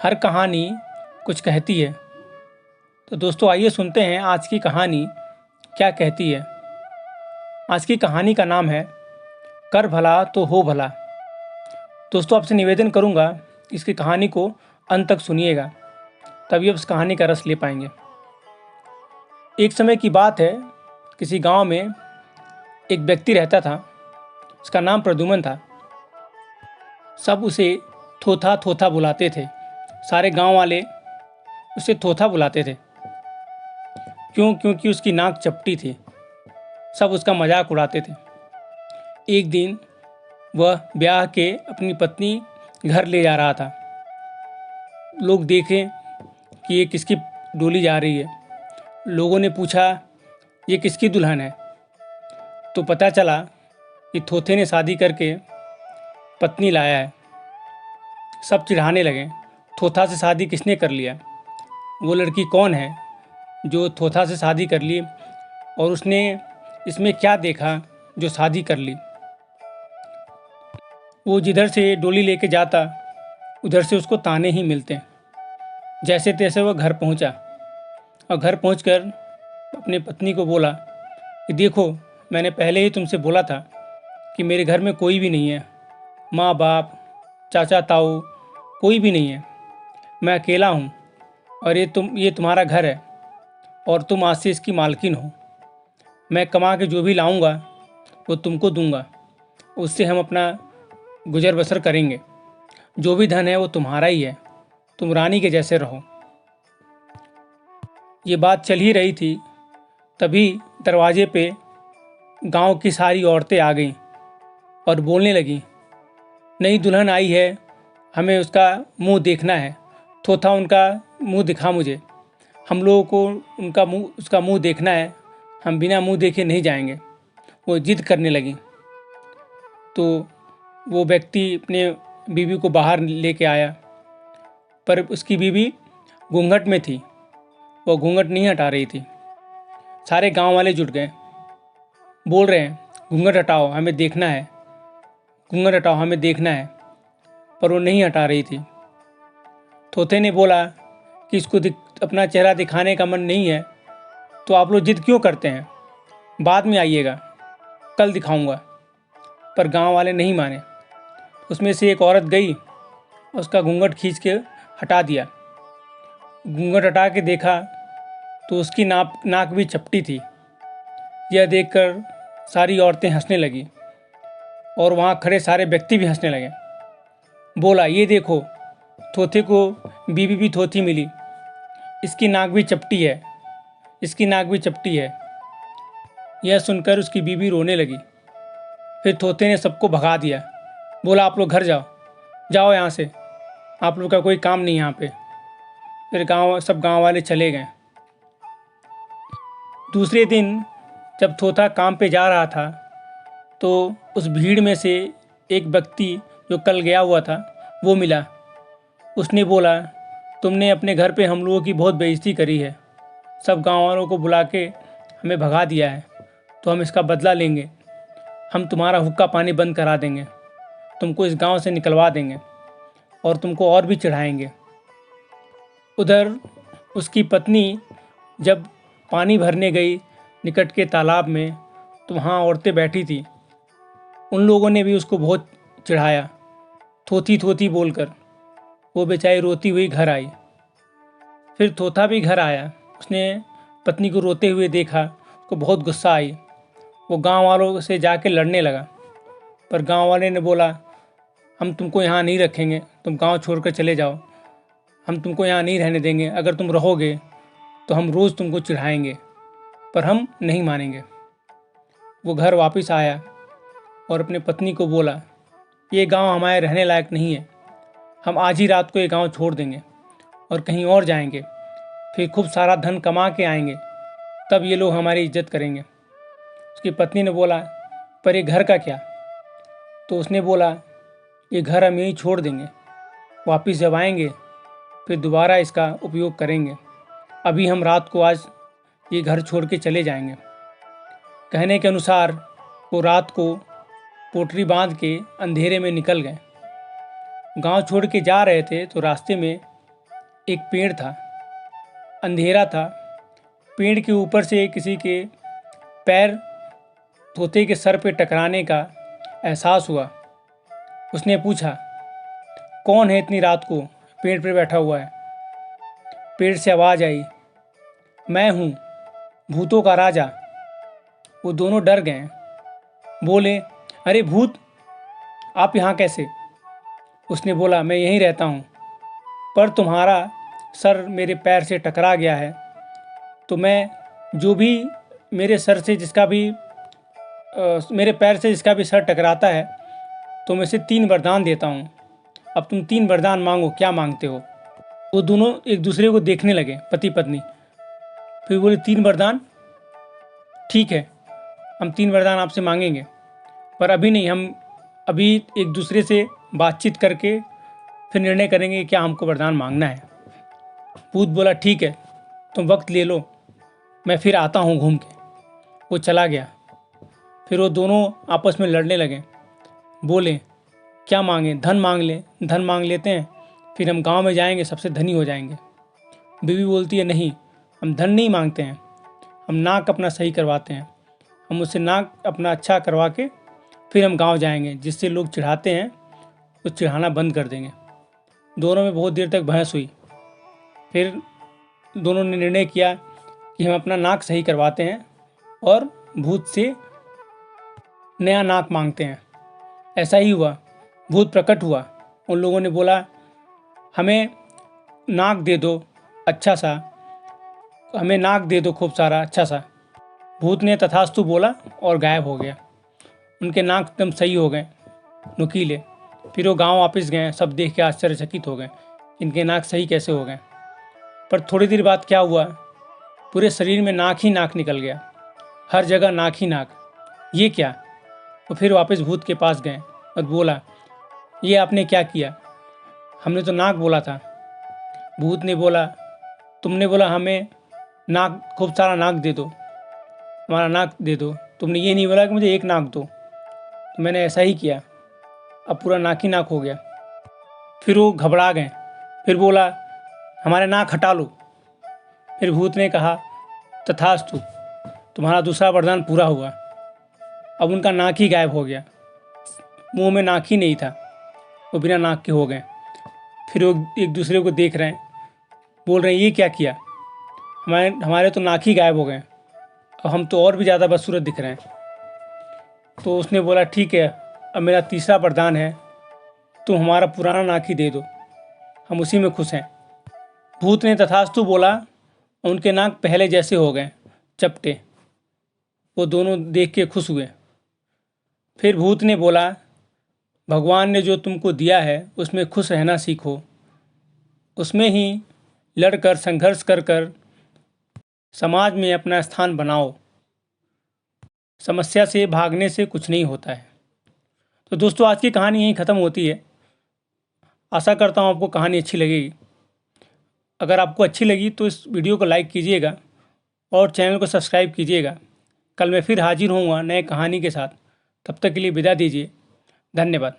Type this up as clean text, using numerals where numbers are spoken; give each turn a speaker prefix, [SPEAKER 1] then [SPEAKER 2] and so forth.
[SPEAKER 1] हर कहानी कुछ कहती है। तो दोस्तों आइए सुनते हैं आज की कहानी क्या कहती है। आज की कहानी का नाम है कर भला तो हो भला। दोस्तों आपसे निवेदन करूंगा इसकी कहानी को अंत तक सुनिएगा, तभी आप इस कहानी का रस ले पाएंगे। एक समय की बात है, किसी गांव में एक व्यक्ति रहता था। उसका नाम प्रद्युमन था। सब उसे थोथा थोथा बुलाते थे। सारे गांव वाले उसे थोथा बुलाते थे। क्योंकि उसकी नाक चपटी थी। सब उसका मजाक उड़ाते थे। एक दिन वह ब्याह के अपनी पत्नी घर ले जा रहा था। लोग देखें कि ये किसकी डोली जा रही है। लोगों ने पूछा ये किसकी दुल्हन है। तो पता चला कि थोथे ने शादी करके पत्नी लाया है। सब चिढ़ाने लगे, थोथा से शादी किसने कर लिया, वो लड़की कौन है जो थोथा से शादी कर ली, और उसने इसमें क्या देखा जो शादी कर ली। वो जिधर से डोली लेके जाता उधर से उसको ताने ही मिलते। जैसे तैसे वह घर पहुंचा और घर पहुंचकर अपनी पत्नी को बोला कि देखो, मैंने पहले ही तुमसे बोला था कि मेरे घर में कोई भी नहीं है, माँ बाप चाचा ताऊ कोई भी नहीं है, मैं अकेला हूँ और ये तुम्हारा घर है और तुम आज से इसकी मालकिन हो। मैं कमा के जो भी लाऊंगा वो तुमको दूंगा, उससे हम अपना गुजर बसर करेंगे। जो भी धन है वो तुम्हारा ही है, तुम रानी के जैसे रहो। ये बात चल ही रही थी, तभी दरवाजे पे गांव की सारी औरतें आ गईं और बोलने लगीं, नई दुल्हन आई है, हमें उसका मुंह देखना है। थोथा उनका मुंह दिखा मुझे, हम लोगों को उसका मुंह देखना है, हम बिना मुंह देखे नहीं जाएंगे। वो जिद करने लगी। तो वो व्यक्ति अपने बीवी को बाहर लेके आया, पर उसकी बीवी घूंघट में थी। वो घूंघट नहीं हटा रही थी। सारे गांव वाले जुट गए, बोल रहे हैं घूंघट हटाओ, हमें देखना है, घूंघट हटाओ, हमें देखना है। पर वो नहीं हटा रही थी। थोथे ने बोला कि इसको अपना चेहरा दिखाने का मन नहीं है तो आप लोग जिद क्यों करते हैं, बाद में आइएगा, कल दिखाऊंगा। पर गांव वाले नहीं माने। उसमें से एक औरत गई, उसका घूंघट खींच के हटा दिया। घूंघट हटा के देखा तो उसकी नाक भी चपटी थी। यह देखकर सारी औरतें हंसने लगी और वहाँ खड़े सारे व्यक्ति भी हंसने लगे। बोला, ये देखो, थोथे को बीवी भी थोथी मिली, इसकी नाक भी चपटी है, इसकी नाक भी चपटी है। यह सुनकर उसकी बीवी रोने लगी। फिर थोथे ने सबको भगा दिया। बोला, आप लोग घर जाओ, जाओ यहाँ से, आप लोग का कोई काम नहीं यहाँ पे। फिर सब गांव वाले चले गए। दूसरे दिन जब थोथा काम पे जा रहा था तो उस भीड़ में से एक व्यक्ति जो कल गया हुआ था वो मिला। उसने बोला, तुमने अपने घर पे हम लोगों की बहुत बेइज्जती करी है, सब गाँव वालों को बुला के हमें भगा दिया है, तो हम इसका बदला लेंगे। हम तुम्हारा हुक्का पानी बंद करा देंगे, तुमको इस गांव से निकलवा देंगे और तुमको और भी चढ़ाएंगे। उधर उसकी पत्नी जब पानी भरने गई निकट के तालाब में, तो वहाँ औरतें बैठी थी। उन लोगों ने भी उसको बहुत चिढ़ाया, थोथी थोथी बोलकर। वो बेचारी रोती हुई घर आई। फिर थोथा भी घर आया। उसने पत्नी को रोते हुए देखा, उसको बहुत गुस्सा आई। वो गांव वालों से जाके लड़ने लगा, पर गांव वाले ने बोला, हम तुमको यहाँ नहीं रखेंगे, तुम गांव छोड़कर चले जाओ, हम तुमको यहाँ नहीं रहने देंगे, अगर तुम रहोगे तो हम रोज़ तुमको चिढ़ाएंगे। पर हम नहीं मानेंगे। वो घर वापस आया और अपने पत्नी को बोला, ये गांव हमारे रहने लायक नहीं है, हम आज ही रात को ये गांव छोड़ देंगे और कहीं और जाएंगे, फिर खूब सारा धन कमा के आएंगे, तब ये लोग हमारी इज्जत करेंगे। उसकी पत्नी ने बोला, पर ये घर का क्या? तो उसने बोला, ये घर हम यहीं छोड़ देंगे, वापस जब आएंगे फिर दोबारा इसका उपयोग करेंगे, अभी हम रात को आज ये घर छोड़ के चले जाएंगे। कहने के अनुसार वो रात को पोटली बांध के अंधेरे में निकल गए। गांव छोड़ के जा रहे थे तो रास्ते में एक पेड़ था, अंधेरा था। पेड़ के ऊपर से किसी के पैर तोते के सर पे टकराने का एहसास हुआ। उसने पूछा, कौन है इतनी रात को पेड़ पे बैठा हुआ है? पेड़ से आवाज़ आई, मैं हूँ, भूतों का राजा। वो दोनों डर गए, बोले, अरे भूत, आप यहाँ कैसे? उसने बोला, मैं यहीं रहता हूँ, पर तुम्हारा सर मेरे पैर से टकरा गया है, तो मैं जो भी मेरे सर से जिसका भी मेरे पैर से जिसका भी सर टकराता है, तो मैं इसे 3 वरदान देता हूँ। अब तुम 3 वरदान मांगो, क्या मांगते हो? वो दोनों एक दूसरे को देखने लगे, पति पत्नी। फिर बोले, 3 वरदान? ठीक है, हम 3 वरदान आपसे मांगेंगे, पर अभी नहीं, हम अभी एक दूसरे से बातचीत करके फिर निर्णय करेंगे कि क्या हमको वरदान मांगना है। भूत बोला, ठीक है, तुम वक्त ले लो, मैं फिर आता हूँ घूम के। वो चला गया। फिर वो दोनों आपस में लड़ने लगे। बोले, क्या मांगे? धन मांग ले, धन मांग लेते हैं, फिर हम गांव में जाएंगे, सबसे धनी हो जाएंगे। बीवी बोलती है, नहीं, हम धन नहीं मांगते हैं, हम नाक अपना सही करवाते हैं, हम उससे नाक अपना अच्छा करवा के फिर हम गांव जाएंगे, जिससे लोग चिढ़ाते हैं वो चिढ़ाना बंद कर देंगे। दोनों में बहुत देर तक बहस हुई। फिर दोनों ने निर्णय किया कि हम अपना नाक सही करवाते हैं और भूत से नया नाक मांगते हैं। ऐसा ही हुआ, भूत प्रकट हुआ। उन लोगों ने बोला, हमें नाक दे दो अच्छा सा, हमें नाक दे दो खूब सारा अच्छा सा। भूत ने तथास्तु बोला और गायब हो गया। उनके नाक एकदम सही हो गए, नुकीले। फिर वो गांव वापस गए, सब देख के आश्चर्यचकित हो गए, इनके नाक सही कैसे हो गए। पर थोड़ी देर बाद क्या हुआ, पूरे शरीर में नाक ही नाक निकल गया, हर जगह नाक ही नाक। ये क्या? तो फिर वापस भूत के पास गए और बोला, ये आपने क्या किया? हमने तो नाक बोला था। भूत ने बोला, तुमने बोला हमें नाक, खूब सारा नाक दे दो, हमारा नाक दे दो, तुमने ये नहीं बोला कि मुझे एक नाक दो। तो मैंने ऐसा ही किया, अब पूरा नाक ही नाक हो गया। फिर वो घबरा गए। फिर बोला, हमारे नाक हटा लो। फिर भूत ने कहा, तथास्तु, तुम्हारा दूसरा वरदान पूरा हुआ। अब उनका नाक ही गायब हो गया, मुंह में नाक ही नहीं था, वो बिना नाक के हो गए। फिर वो एक दूसरे को देख रहे हैं, बोल रहे हैं, ये क्या किया? हमारे तो नाक ही गायब हो गए, अब हम तो और भी ज़्यादा बदसूरत दिख रहे हैं। तो उसने बोला, ठीक है, अब मेरा तीसरा वरदान है, तुम हमारा पुराना नाक ही दे दो, हम उसी में खुश हैं। भूत ने तथास्तु बोला, उनके नाक पहले जैसे हो गए, चपटे। वो दोनों देख के खुश हुए। फिर भूत ने बोला, भगवान ने जो तुमको दिया है उसमें खुश रहना सीखो, उसमें ही लड़कर संघर्ष कर कर समाज में अपना स्थान बनाओ। समस्या से भागने से कुछ नहीं होता है। तो दोस्तों, आज की कहानी यहीं ख़त्म होती है। आशा करता हूँ आपको कहानी अच्छी लगेगी। अगर आपको अच्छी लगी तो इस वीडियो को लाइक कीजिएगा और चैनल को सब्सक्राइब कीजिएगा। कल मैं फिर हाजिर होऊंगा नए कहानी के साथ। तब तक के लिए विदा दीजिए। धन्यवाद।